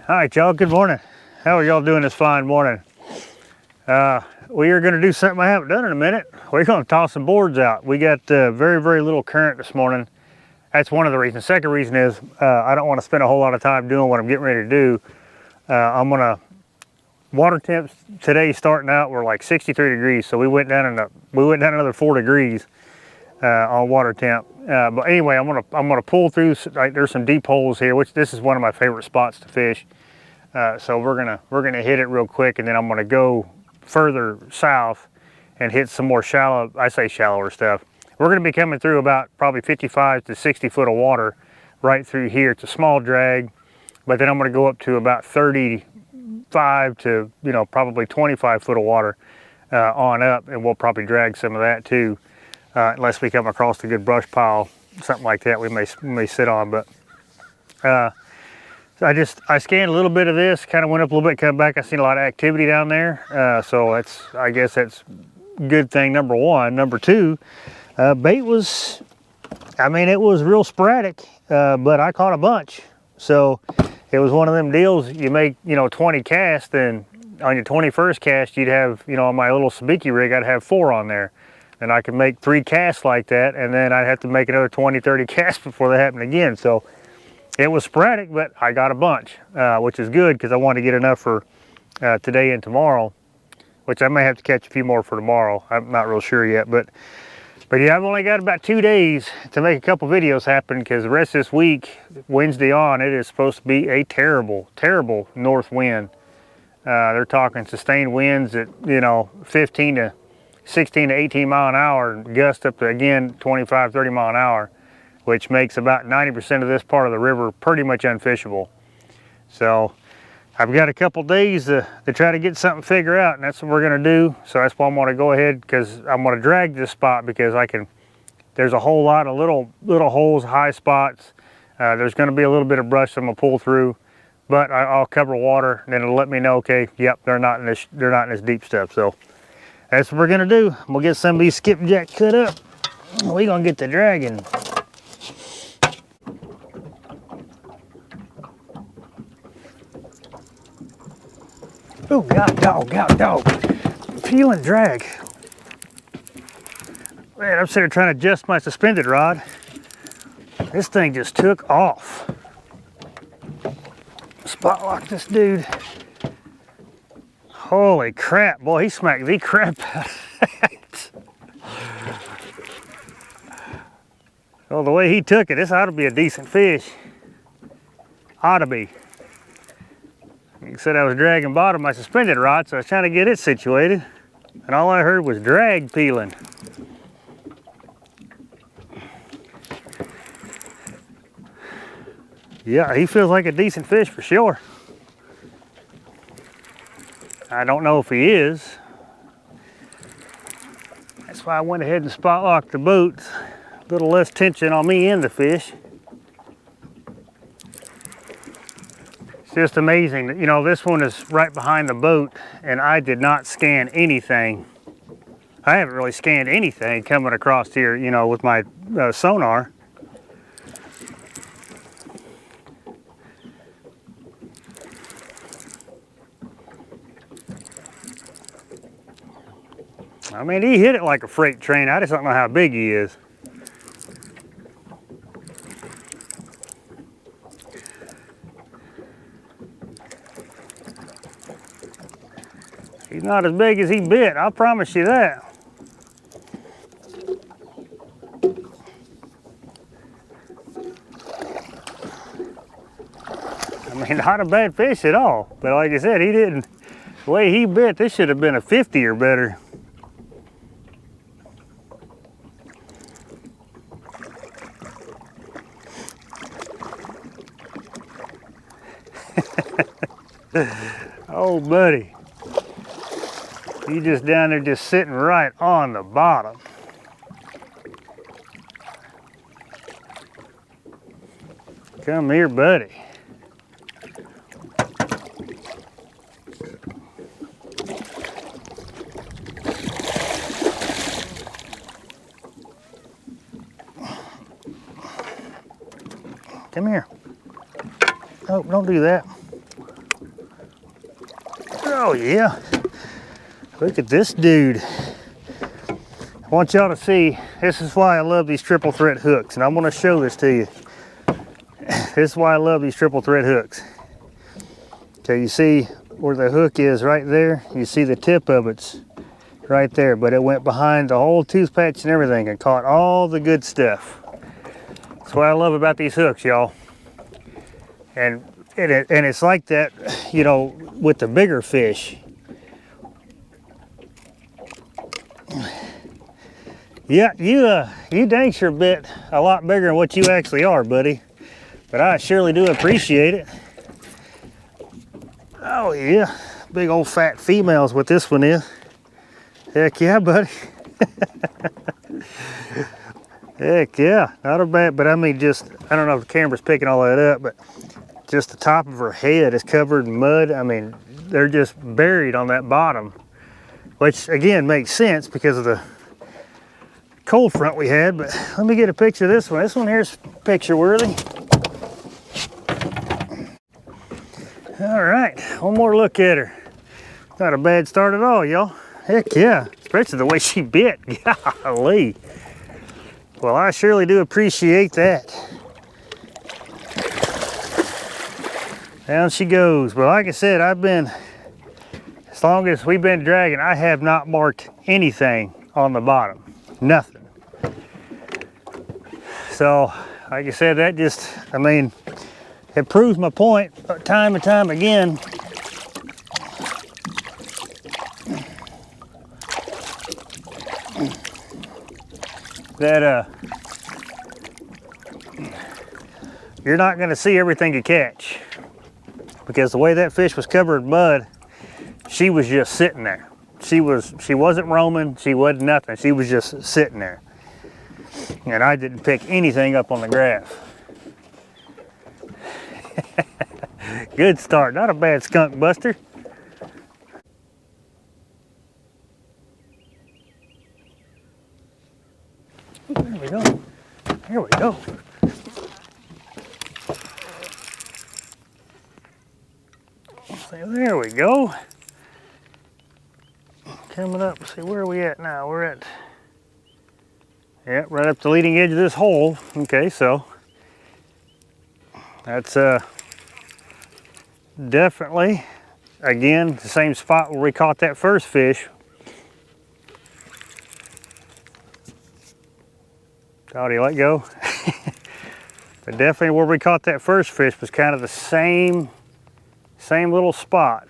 All right, y'all, good morning. How are y'all doing this fine morning? We are gonna do something I haven't done in a minute. We're gonna toss some boards out. We got very, very little current this morning. That's one of the reasons. Second reason is I don't wanna spend a whole lot of time doing what I'm getting ready to do. Water temps today starting out were like 63 degrees, so we went down another 4 degrees on water temp. But anyway, I'm gonna pull through. Like, there's some deep holes here, which this is one of my favorite spots to fish. So we're gonna hit it real quick, and then I'm gonna go further south and hit some more shallower stuff. We're gonna be coming through about probably 55 to 60 foot of water right through here. It's a small drag, but then I'm gonna go up to about 35 to probably 25 foot of water on up, and we'll probably drag some of that too, unless we come across a good brush pile, something like that we may sit on. But so I scanned a little bit of this, kind of went up a little bit, come back. I seen a lot of activity down there, so I guess that's good thing number one. Number two, bait was, it was real sporadic, but I caught a bunch. So it was one of them deals. You make 20 casts, and on your 21st cast, you'd have on my little sabiki rig, I'd have 4 on there, and I could make 3 casts like that, and then I'd have to make another 20-30 casts before that happened again. So it was sporadic, but I got a bunch, which is good because I want to get enough for today and tomorrow, which I may have to catch a few more for tomorrow. I'm not real sure yet, but yeah, I've only got about 2 days to make a couple videos happen, because the rest of this week, Wednesday on, it is supposed to be a terrible, terrible north wind. They're talking sustained winds at 15 to 16 to 18 mile an hour, and gust up to, again, 25-30 mile an hour, which makes about 90% of this part of the river pretty much unfishable. So I've got a couple days to try to get something figured out, and that's what we're gonna do. So that's why I'm gonna go ahead, because I'm gonna drag this spot, because there's a whole lot of little holes, high spots. There's gonna be a little bit of brush I'm gonna pull through, but I'll cover water, and then it'll let me know, okay, yep, they're not in this deep stuff. So that's what we're gonna do. We'll get some of these skipjack cut up. We're gonna get the dragging. Oh, dog. Feeling drag. Man, I'm sitting there trying to adjust my suspended rod. This thing just took off. Spot lock this dude. Holy crap, boy, he smacked the crap out of that. Well, the way he took it, this ought to be a decent fish. Ought to be. Like I said, I was dragging bottom my suspended rod, so I was trying to get it situated, and all I heard was drag peeling. Yeah, he feels like a decent fish for sure. I don't know if he is. That's why I went ahead and spot locked the boat. A little less tension on me and the fish. Just amazing that, this one is right behind the boat, and I did not scan anything. I haven't really scanned anything coming across here, with my sonar. He hit it like a freight train. I just don't know how big he is. He's not as big as he bit, I promise you that. Not a bad fish at all, but like I said, the way he bit, this should have been a 50 or better. Oh, buddy. You just down there just sitting right on the bottom. Come here, buddy. Come here. Oh, don't do that. Oh yeah, look at this dude. I want y'all to see, this is why I love these triple thread hooks, and I'm gonna show this to you. This is why I love these triple thread hooks. Okay, you see where the hook is right there? You see the tip of it's right there, but it went behind the whole tooth patch and everything and caught all the good stuff. That's what I love about these hooks, y'all. And it's like that, you know, with the bigger fish. Yeah, you dang sure bit a lot bigger than what you actually are, buddy. But I surely do appreciate it. Oh yeah, big old fat females what this one is. Heck yeah, buddy. Heck yeah, not a bad, but I mean just, I don't know if the camera's picking all that up, but just the top of her head is covered in mud. I mean, they're just buried on that bottom, which again makes sense because of the cold front we had. But let me get a picture of this one. This one here's picture worthy. All right, one more look at her. Not a bad start at all, y'all. Heck yeah, especially the way she bit. Golly. Well, I surely do appreciate that. Down she goes. But like I said, I've been, as long as we've been dragging, I have not marked anything on the bottom. Nothing. So, like I said, that just, I mean, it proves my point time and time again. That you're not going to see everything you catch, because the way that fish was covered in mud, she was just sitting there. She wasn't roaming, she wasn't nothing, she was just sitting there. And I didn't pick anything up on the graph. Good start, not a bad skunk buster. There we go. Here we go. So there we go. Coming up, see where are we at now? We're at, yeah, right up the leading edge of this hole. Okay, so that's definitely, again, the same spot where we caught that first fish. Oh, do you let go? But definitely where we caught that first fish was kind of the same little spot.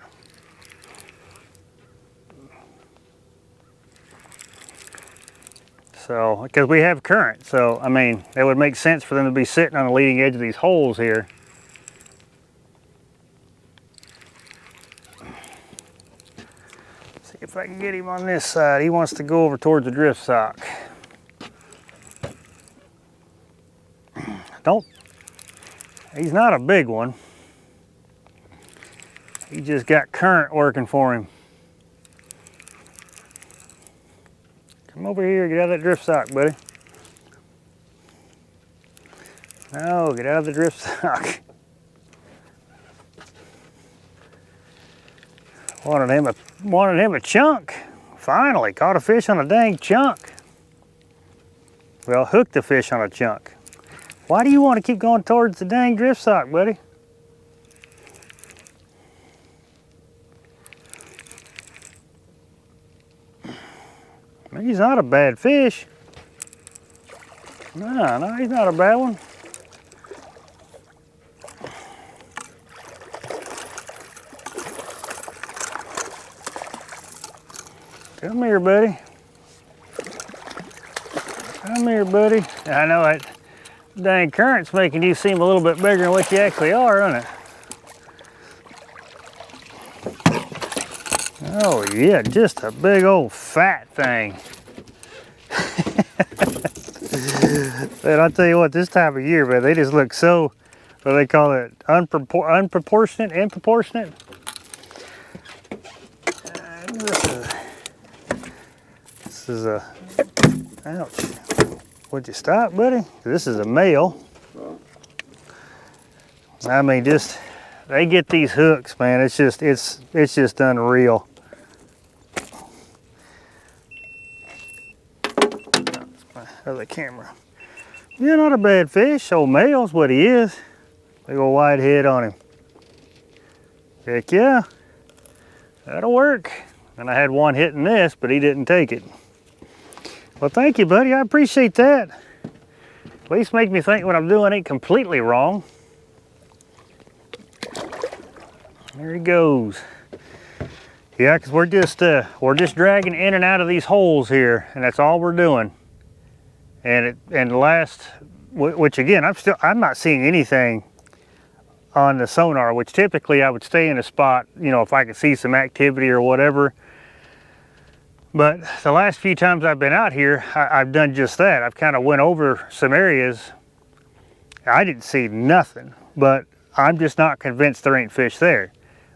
So, because we have current, so I mean, it would make sense for them to be sitting on the leading edge of these holes here. See if I can get him on this side. He wants to go over towards the drift sock. He's not a big one. He just got current working for him. Come over here, get out of that drift sock, buddy. No, get out of the drift sock. Wanted him a chunk. Finally, caught a fish on a dang chunk. Well, hooked the fish on a chunk. Why do you want to keep going towards the dang drift sock, buddy? He's not a bad fish. No, he's not a bad one. Come here, buddy. Come here, buddy. I know that dang current's making you seem a little bit bigger than what you actually are, isn't it? Oh yeah, just a big old fat thing. But I'll tell you what, this time of year, man, they just look so, what do they call it, unproportionate, improportionate? This is a, ouch. Would you stop, buddy? This is a male. I mean, just they get these hooks, man. It's just unreal. That's my other camera. Yeah, not a bad fish. Old male's what he is. Big old wide head on him. Heck yeah, that'll work. And I had one hitting this, but he didn't take it. Well, thank you, buddy. I appreciate that. At least make me think what I'm doing ain't completely wrong. There he goes. Yeah, because we're just dragging in and out of these holes here, and that's all we're doing. And the last, which again, I'm not seeing anything on the sonar, which typically I would stay in a spot, you know, if I could see some activity or whatever. But the last few times I've been out here, I've done just that. I've kind of went over some areas. I didn't see nothing, but I'm just not convinced there ain't fish there.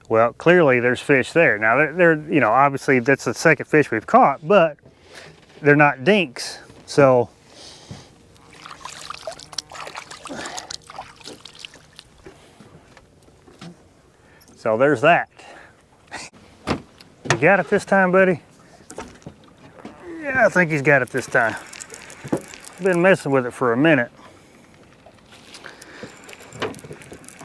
Well, clearly there's fish there. Now they're you know, obviously that's the second fish we've caught, but they're not dinks. So there's that. You got it this time, buddy? Yeah, I think he's got it this time. Been messing with it for a minute.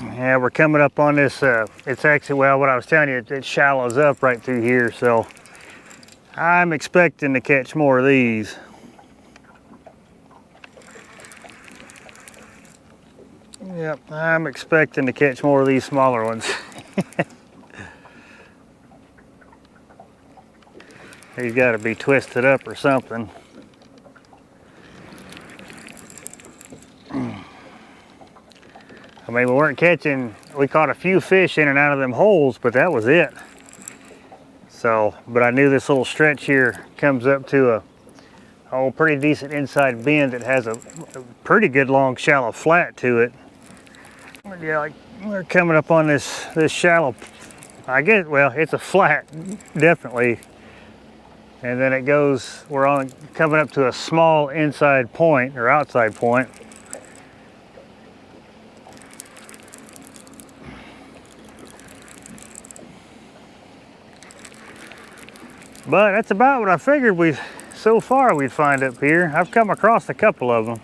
Yeah, we're coming up on this, it's actually, well, what I was telling you, it shallows up right through here, so I'm expecting to catch more of these. Yep, I'm expecting to catch more of these smaller ones. He's got to be twisted up or something. I mean, we weren't catching, we caught a few fish in and out of them holes, but that was it. So, but I knew this little stretch here comes up to a pretty decent inside bend that has a pretty good long shallow flat to it. Yeah, like we're coming up on this shallow, I guess, well, it's a flat, definitely. And then it goes, we're coming up to a small inside point or outside point. But that's about what I figured so far we'd find up here. I've come across a couple of them.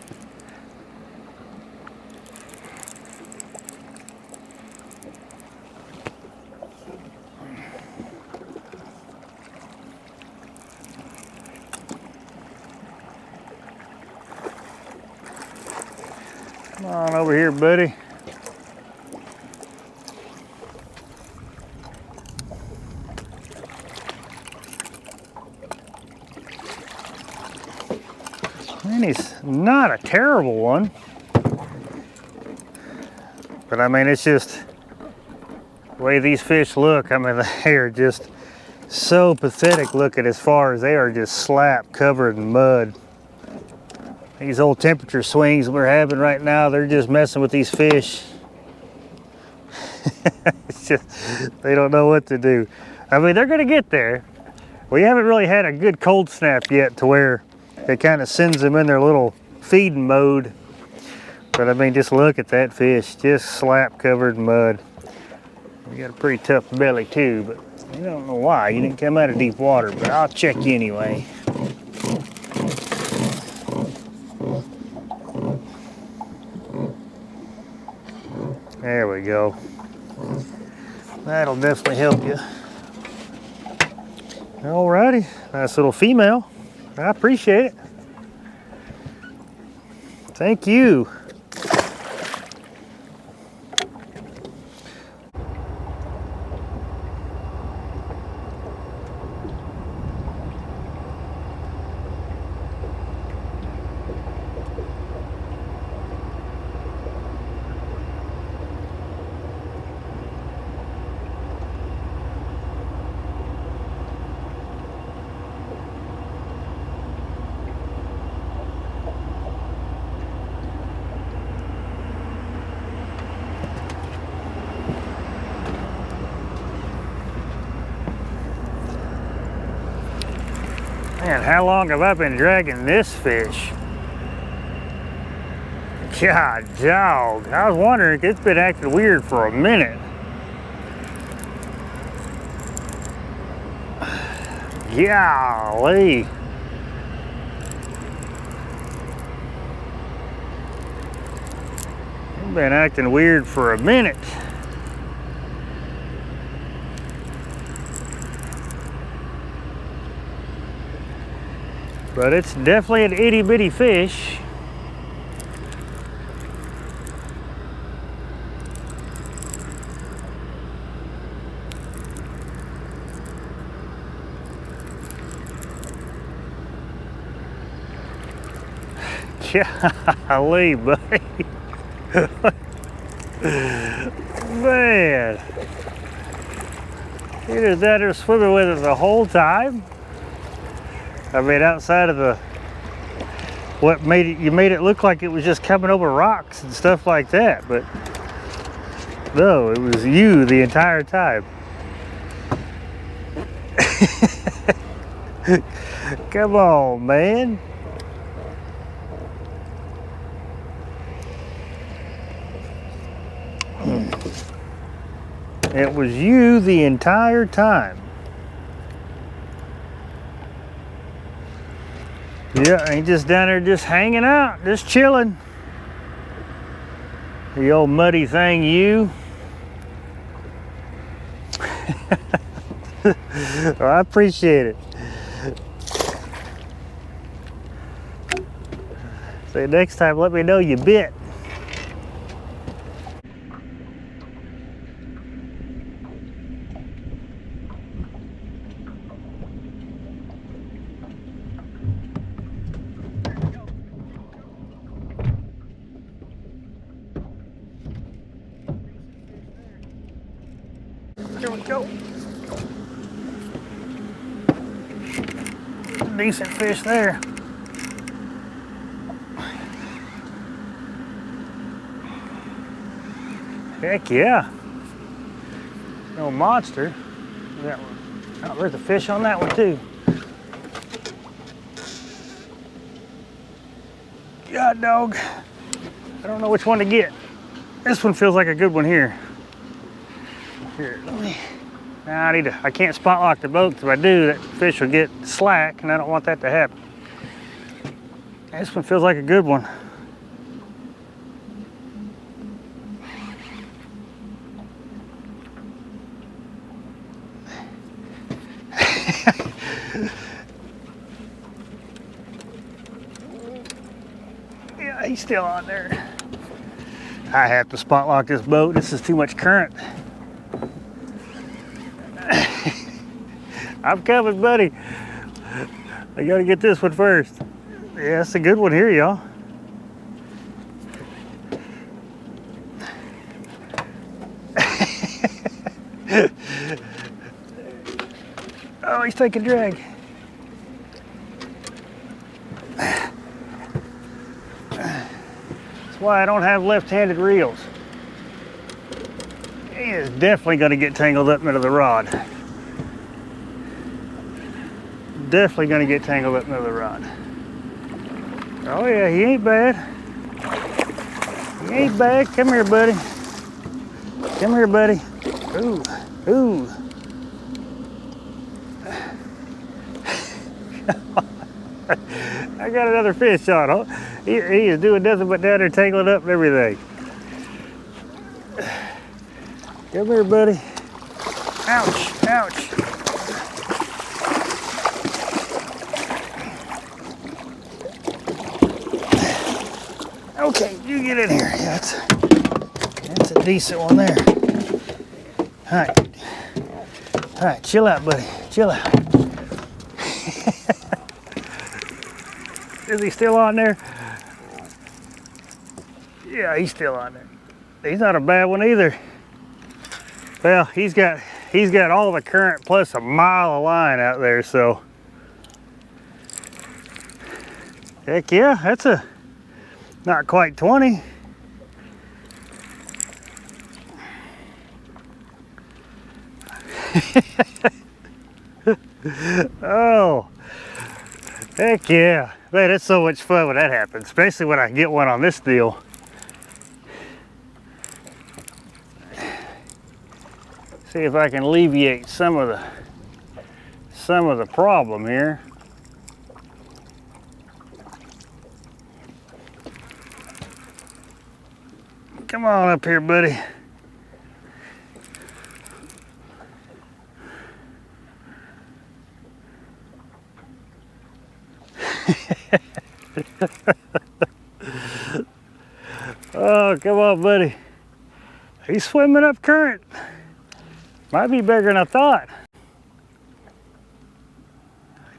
Come on over here, buddy. And he's not a terrible one. But I mean, it's just the way these fish look. I mean, they are just so pathetic looking as far as they are just slap covered in mud. These old temperature swings we're having right now, they're just messing with these fish. It's just, they don't know what to do. I mean, they're gonna get there. We haven't really had a good cold snap yet to where it kind of sends them in their little feeding mode. But I mean, just look at that fish, just slap covered in mud. You got a pretty tough belly too, but I don't know why. You didn't come out of deep water, but I'll check you anyway. There we go. That'll definitely help you. Alrighty, nice little female. I appreciate it. Thank you. Man, how long have I been dragging this fish? God dog, I was wondering, it's been acting weird for a minute. Golly. You've been acting weird for a minute. But it's definitely an itty bitty fish. Golly, buddy. Man. You just out there swimming with it the whole time? I mean, outside of the, what made it, you made it look like it was just coming over rocks and stuff like that, but no, it was you the entire time. Come on, man. It was you the entire time. Yeah, ain't just down there just hanging out, just chilling. The old muddy thing, you. Well, I appreciate it. Say next time, let me know you bit. Here we go. Decent fish there. Heck yeah. No monster. That one. Oh, there's a fish on that one too. God dog. I don't know which one to get. This one feels like a good one here. Here, let me. Now I can't spot lock the boat. If I do, that fish will get slack, and I don't want that to happen. This one feels like a good one. Yeah, he's still on there. I have to spot lock this boat. This is too much current. I'm coming, buddy. I gotta get this one first. Yeah, it's a good one here, y'all. Oh, he's taking drag. That's why I don't have left-handed reels. He is definitely gonna get tangled up into the rod. Definitely gonna get tangled up into the rod. Oh yeah, he ain't bad. He ain't bad. Come here, buddy. Come here, buddy. Ooh, ooh. I got another fish on. Huh? He is doing nothing but down there tangling up and everything. Come here, buddy. Ouch, ouch. Okay, you get in here. Yeah, that's a decent one there. All right, chill out, buddy. Chill out. Is he still on there? Yeah, he's still on there. He's not a bad one either. Well, he's got all the current plus a mile of line out there, so heck yeah, that's a not quite 20. Oh, heck yeah. Man, it's so much fun when that happens, especially when I get one on this deal. See if I can alleviate some of some of the problem here. Come on up here, buddy. Oh, come on, buddy. He's swimming up current. Might be bigger than I thought.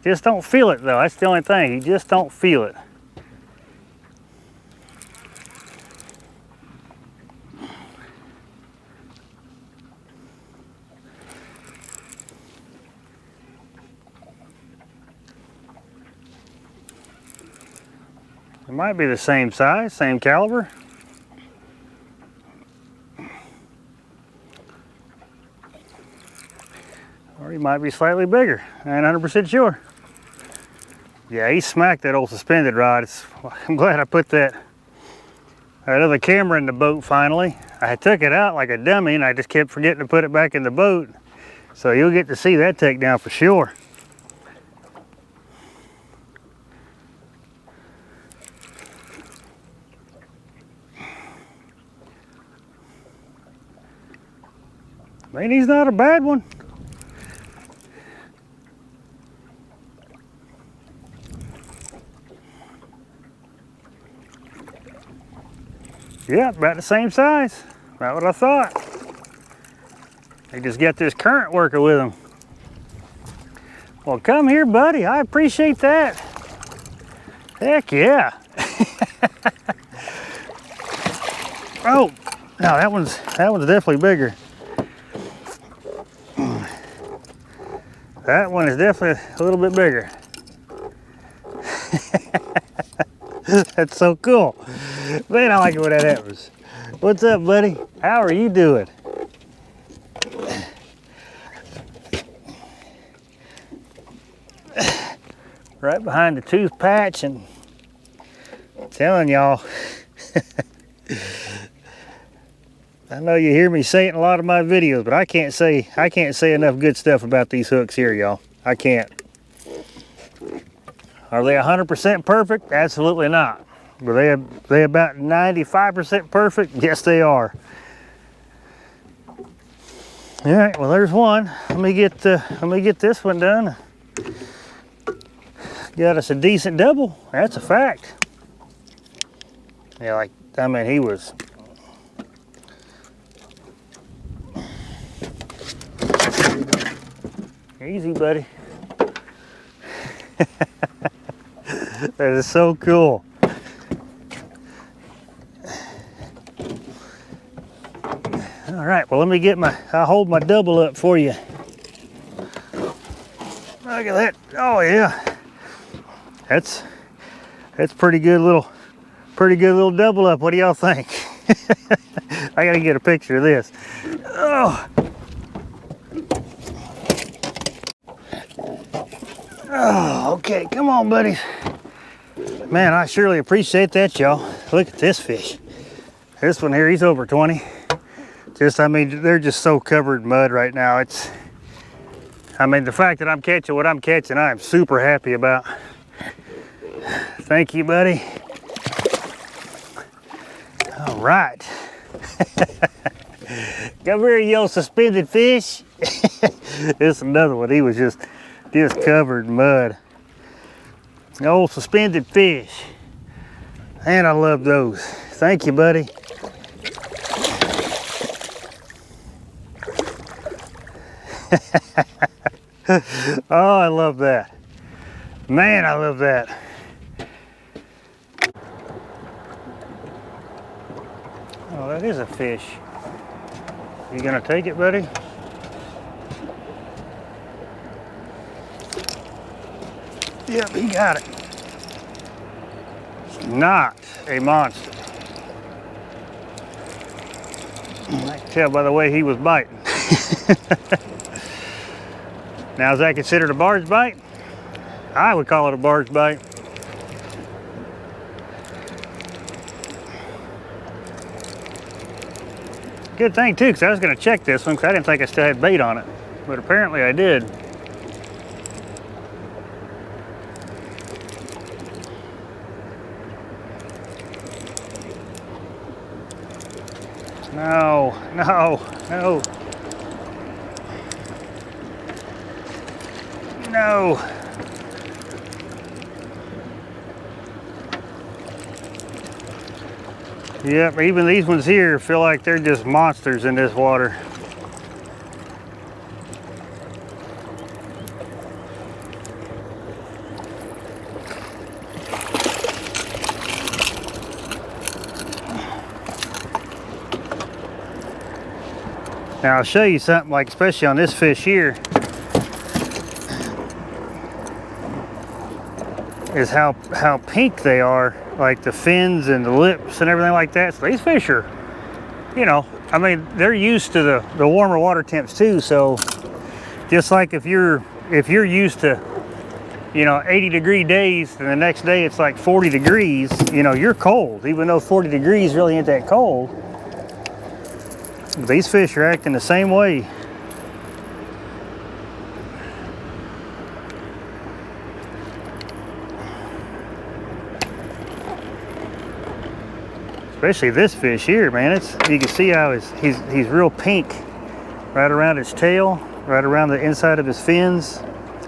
Just don't feel it though. That's the only thing. You just don't feel it. It might be the same size, same caliber. Or he might be slightly bigger. I ain't 100% sure. Yeah, he smacked that old suspended rod. I'm glad I put that other camera in the boat finally. I took it out like a dummy and I just kept forgetting to put it back in the boat. So you'll get to see that takedown for sure. I mean, he's not a bad one. Yeah, about the same size. About what I thought. They just got this current working with them. Well, come here, buddy. I appreciate that. Heck yeah. Oh, no, that one's definitely bigger. That one is definitely a little bit bigger. That's so cool. Man, I like it when that happens. What's up, buddy? How are you doing? Right behind the tooth patch, and I'm telling y'all, I know you hear me say it in a lot of my videos, but I can't say enough good stuff about these hooks here, y'all. I can't. Are they 100% perfect? Absolutely not. But they about 95% perfect? Yes, they are. All right, well, there's one. Let me get this one done. Got us a decent double. That's a fact. Yeah, I mean, he was. Easy, buddy. That is so cool. All right, well, let me get I'll hold my double up for you. Look at that. Oh yeah. That's pretty good little double up. What do y'all think? I gotta get a picture of this. Oh. Oh, okay, come on, buddies. Man, I surely appreciate that, y'all. Look at this fish. This one here, he's over 20. I mean, they're just so covered in mud right now. I mean, the fact that I'm catching what I'm catching, I am super happy about. Thank you, buddy. All right. Come here, you old suspended fish. This is another one. He was just covered in mud. The old suspended fish. And I love those. Thank you, buddy. Oh, I love that. Man, I love that. Oh, that is a fish. You gonna take it, buddy? Yep, he got it. Not a monster. I can tell by the way he was biting. Now, is that considered a barge bite? I would call it a barge bite. Good thing too, because I was going to check this one because I didn't think I still had bait on it, but apparently I did. No, no, no. No. Yep, even these ones here feel like they're just monsters in this water. Now I'll show you something, like especially on this fish here, is how pink they are, like the fins and the lips and everything like that. So these fish are, you know, I mean, they're used to the warmer water temps too. So just like if you're used to, you know, 80-degree days and the next day it's like 40 degrees, you know, you're cold, even though 40 degrees really ain't that cold. But these fish are acting the same way. Especially this fish here, man. You can see how he's real pink right around his tail, right around the inside of his fins,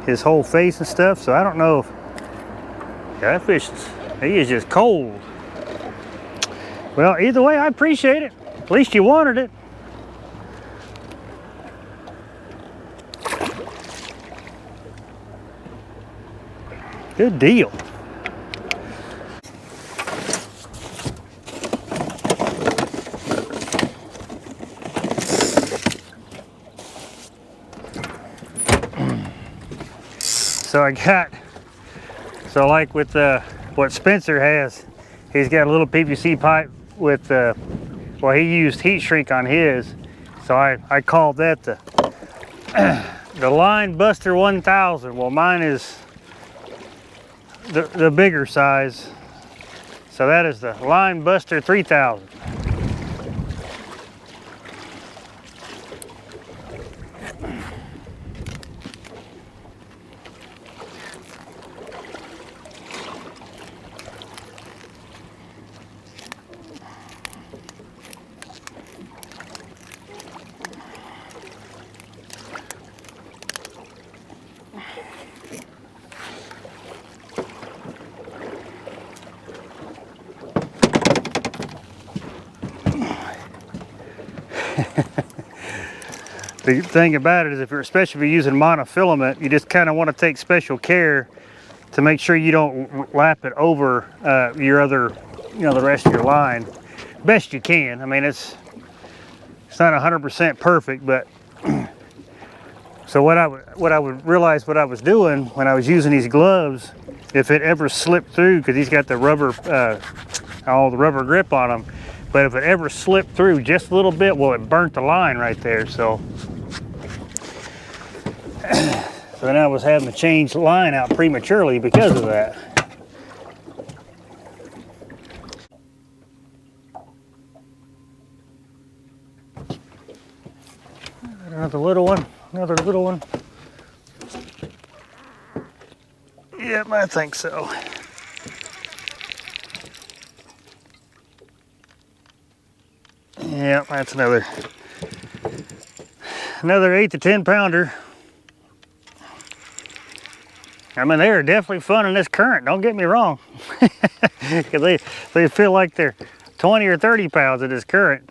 his whole face and stuff. So I don't know if, yeah, that fish, he is just cold. Well, either way, I appreciate it. At least you wanted it. Good deal. So like with what Spencer has, he's got a little PVC pipe with, well, he used heat shrink on his. So I called that the Line Buster 1000. Well, mine is the bigger size. So that is the Line Buster 3000. The thing about it is, especially if you're using monofilament, you just kind of want to take special care to make sure you don't lap it over your other, you know, the rest of your line, best you can. I mean, it's not 100% perfect, but so what I would realize what I was doing when I was using these gloves, if it ever slipped through, because he's got the rubber, all the rubber grip on them, but if it ever slipped through just a little bit, well, it burnt the line right there. So then I was having to change the line out prematurely because of that. Another little one, another little one. Yep, I think so. Yep, that's another 8 to 10 pounder. I mean, they are definitely fun in this current, don't get me wrong. Because they feel like they're 20 or 30 pounds in this current.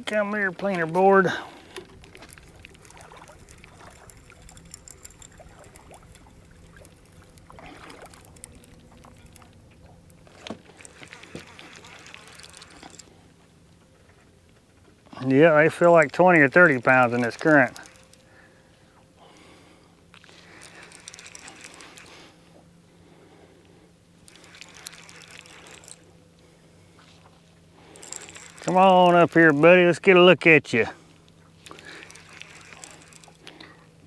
Come here, planer board. Yeah, they feel like 20 or 30 pounds in this current. Come on up here, buddy. Let's get a look at you.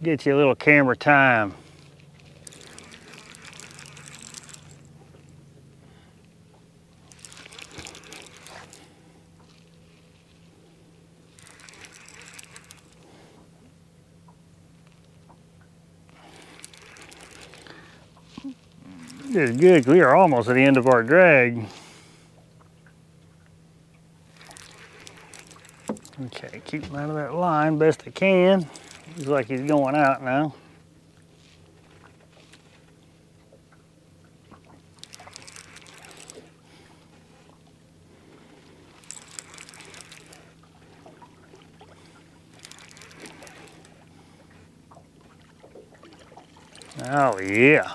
Get you a little camera time. Just good. We are almost at the end of our drag. Okay, keep him out of that line best I can. Looks like he's going out now. Oh yeah.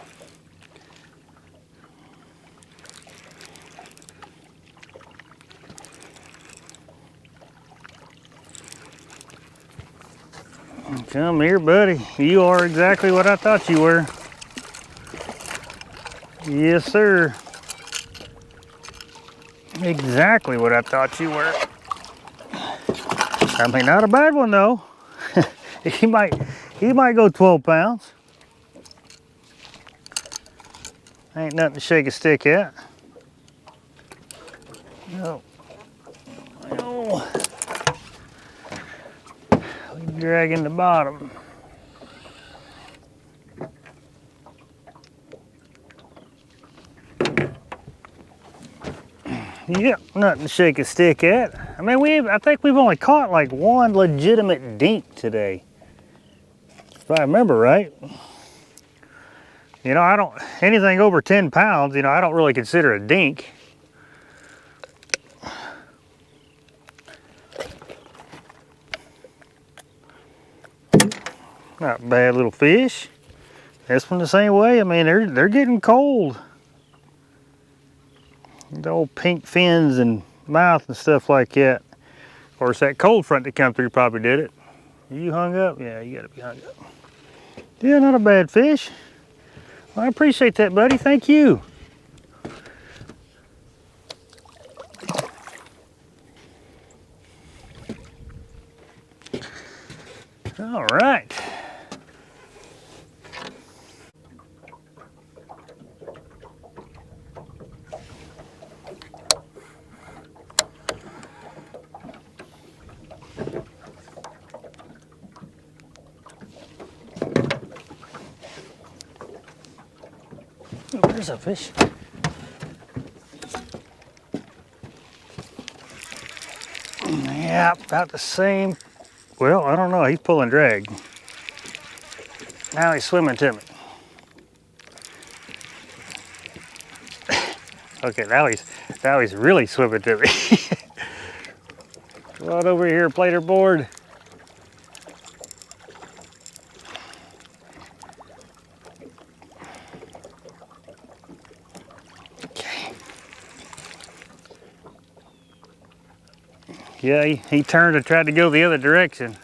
Come here, buddy. You are exactly what I thought you were. Yes, sir. Exactly what I thought you were. I mean, not a bad one though. he might go 12 pounds. Ain't nothing to shake a stick at. No. No. We're dragging the bottom. Yep, nothing to shake a stick at. I mean, I think we've only caught like one legitimate dink today, if I remember right. You know, anything over 10 pounds, you know, I don't really consider a dink. Not a bad little fish. This one the same way. I mean, they're getting cold. The old pink fins and mouth and stuff like that. Of course, that cold front that come through probably did it. You hung up? Yeah, you gotta be hung up. Yeah, not a bad fish. Well, I appreciate that, buddy. Thank you. All right. Oh, there's a fish. Yeah, about the same. Well, I don't know. He's pulling drag. Now he's swimming to me. Okay, now he's really swimming to me. Come on over here, plater board. Okay. Yeah, he turned and tried to go the other direction.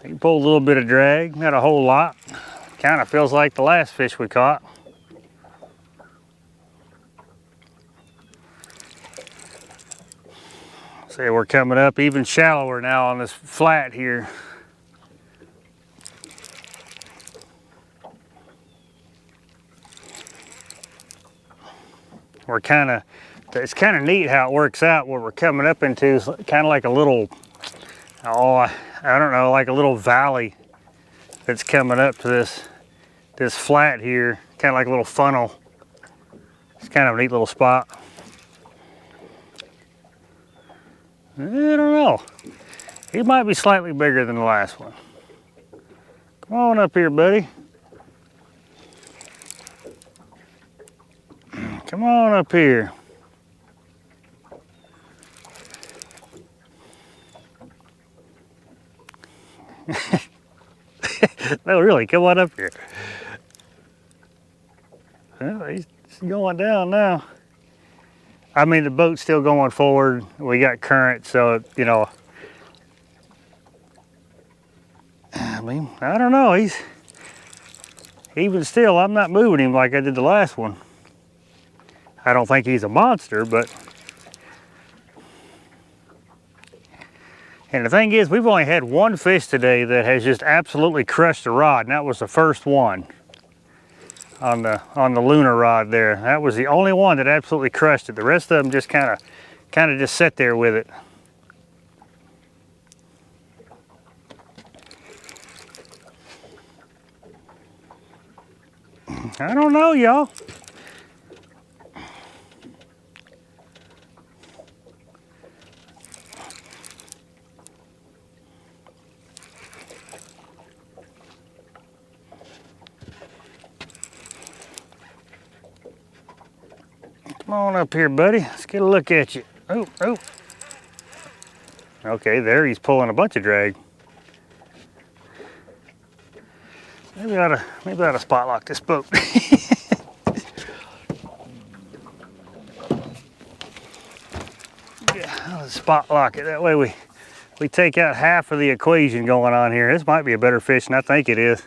He pulled a little bit of drag, not a whole lot. Kind of feels like the last fish we caught. See, we're coming up even shallower now on this flat here. It's kind of neat how it works out. What we're coming up into is kind of like a little, I don't know, like a little valley that's coming up to this flat here, kind of like a little funnel. It's kind of a neat little spot. I don't know. He might be slightly bigger than the last one. Come on up here, buddy. Come on up here. No, really, come on up here. Well, he's going down now. I mean, the boat's still going forward. We got current, so, you know. I mean, I don't know. Even still, I'm not moving him like I did the last one. I don't think he's a monster, but. And the thing is, we've only had one fish today that has just absolutely crushed the rod, and that was the first one on the lunar rod there. That was the only one that absolutely crushed it. The rest of them just kind of just sat there with it. I don't know, y'all. Come on up here, buddy. Let's get a look at you. Oh, oh. Okay, there he's pulling a bunch of drag. Maybe I ought to spot lock this boat. Yeah, I'll spot lock it. That way we take out half of the equation going on here. This might be a better fish than I think it is.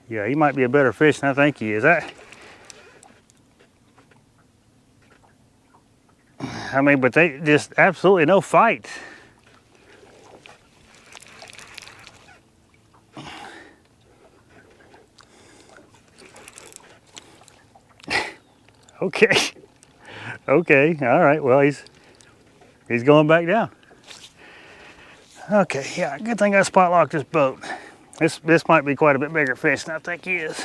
Yeah, he might be a better fish than I think he is. I mean, but they just absolutely no fight. Okay. Okay, all right, well, he's going back down. Okay, yeah, good thing I spot locked this boat. This might be quite a bit bigger fish than I think he is.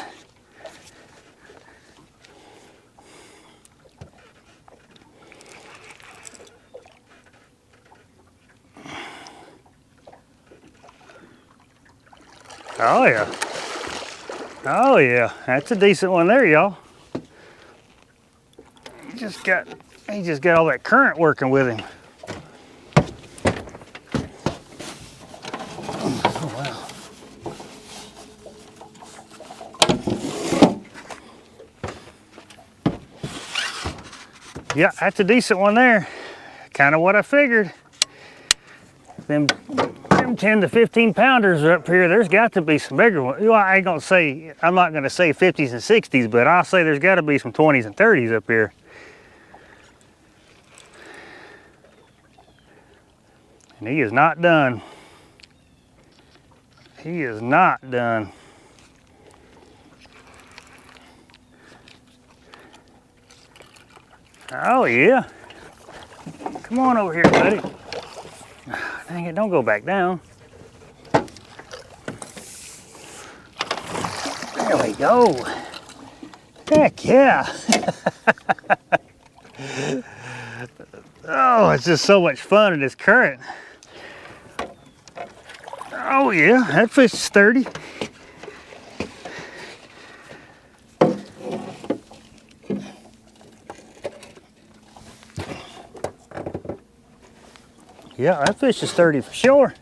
Oh yeah. Oh yeah, that's a decent one there, y'all. He just got all that current working with him. Oh wow. Yeah, that's a decent one there. Kind of what I figured. Them 10 to 15 pounders are up here. There's got to be some bigger ones. Well, I'm not going to say 50s and 60s, but I'll say there's got to be some 20s and 30s up here. And he is not done. He is not done. Oh yeah. Come on over here, buddy. Dang it, don't go back down. There we go. Heck yeah. Oh, it's just so much fun in this current. Oh yeah, that fish is sturdy. Yeah, that fish is sturdy for sure.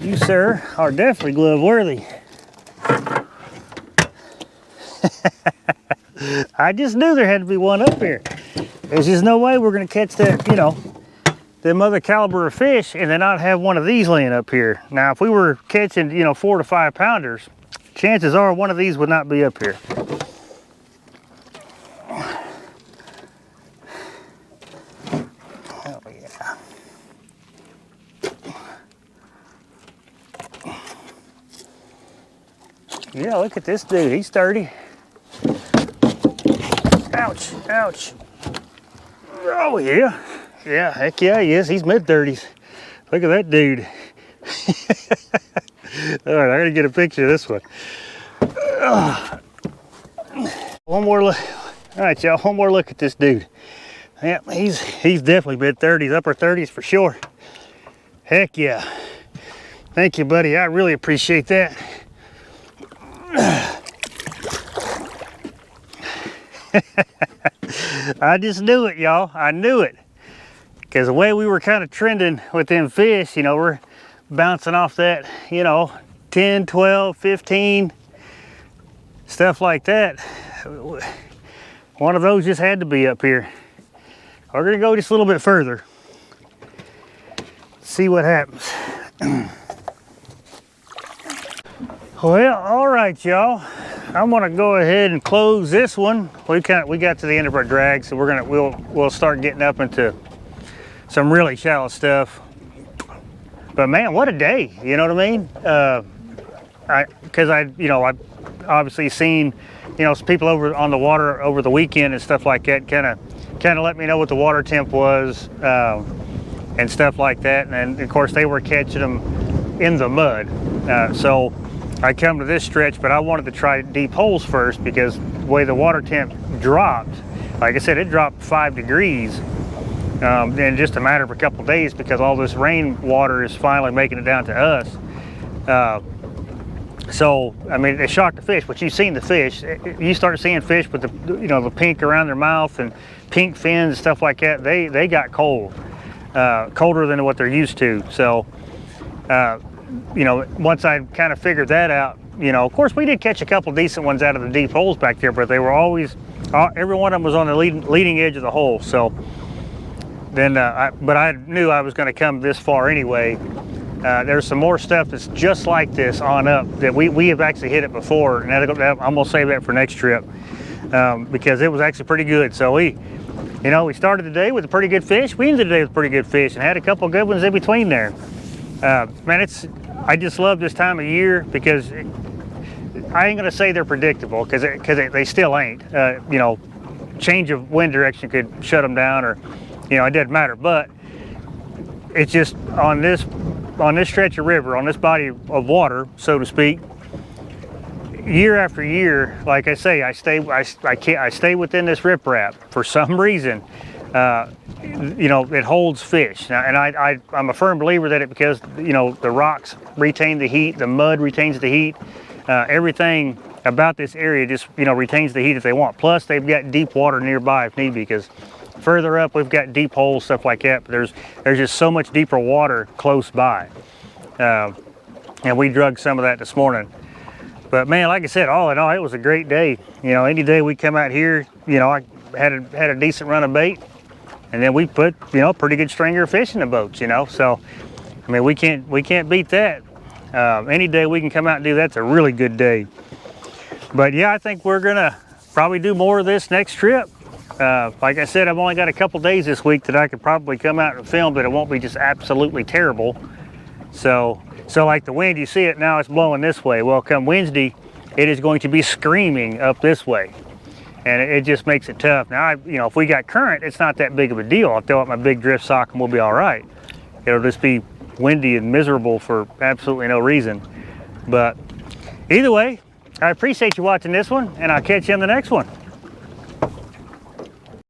You, sir, are definitely glove worthy. I just knew there had to be one up here. There's just no way we're gonna catch that, you know, them other caliber of fish and then not have one of these laying up here. Now, if we were catching, you know, 4 to 5 pounders, chances are one of these would not be up here. Oh yeah. Yeah, look at this dude, he's sturdy. Ouch, ouch. Oh yeah. Yeah, heck yeah, he is. He's mid-30s. Look at that dude. All right, I gotta get a picture of this one. One more look. All right, y'all, one more look at this dude. Yeah, he's definitely mid-30s, upper 30s for sure. Heck yeah. Thank you, buddy. I really appreciate that. I just knew it, y'all. I knew it. Because the way we were kind of trending with them fish, you know, we're bouncing off that, you know, 10, 12, 15, stuff like that. One of those just had to be up here. We're going to go just a little bit further. See what happens. Well, all right, y'all. I'm gonna go ahead and close this one. We got to the end of our drag, so we'll start getting up into some really shallow stuff. But man, what a day! You know what I mean? Because I've obviously seen, you know, some people over on the water over the weekend and stuff like that. Kind of let me know what the water temp was and stuff like that. And then of course they were catching them in the mud. So I come to this stretch, but I wanted to try deep holes first because the way the water temp dropped, like I said, it dropped 5 degrees. in just a matter of a couple of days, because all this rainwater is finally making it down to us. So, I mean, it shocked the fish, but you've seen the fish. You start seeing fish with the, the pink around their mouth and pink fins and stuff like that. They got cold, colder than what they're used to. So, once I kind of figured that out, of course we did catch a couple decent ones out of the deep holes back there, but they were always, every one of them was on the leading edge of the hole. So then, but I knew I was going to come this far anyway. There's some more stuff that's just like this on up that we have actually hit it before, and I'm gonna save that for next trip, because it was actually pretty good. So we started the day with a pretty good fish. We ended the day with pretty good fish and had a couple good ones in between there. Man, I just love this time of year, because I ain't gonna say they're predictable, because they still ain't. Change of wind direction could shut them down, or it doesn't matter. But it's just on this stretch of river, on this body of water, so to speak, year after year, like I say, I stay within this riprap for some reason. It holds fish. Now, and I'm a firm believer that because the rocks retain the heat, the mud retains the heat, everything about this area just retains the heat if they want. Plus, they've got deep water nearby if need be, because further up we've got deep holes, stuff like that. But there's just so much deeper water close by, and we drug some of that this morning. But man, like I said, all in all, it was a great day. Any day we come out here, I had a decent run of bait, and then we put a pretty good stringer of fish in the boats. So I mean, we can't beat that. Any day we can come out and do that's a really good day. But yeah, I think we're gonna probably do more of this next trip. Like I said, I've only got a couple days this week that I could probably come out and film, but it won't be just absolutely terrible. So like the wind, you see it now, it's blowing this way. Well, come Wednesday, it is going to be screaming up this way, and it just makes it tough. Now, if we got current, it's not that big of a deal. I'll throw out my big drift sock and we'll be all right. It'll just be windy and miserable for absolutely no reason. But either way, I appreciate you watching this one, and I'll catch you in the next one.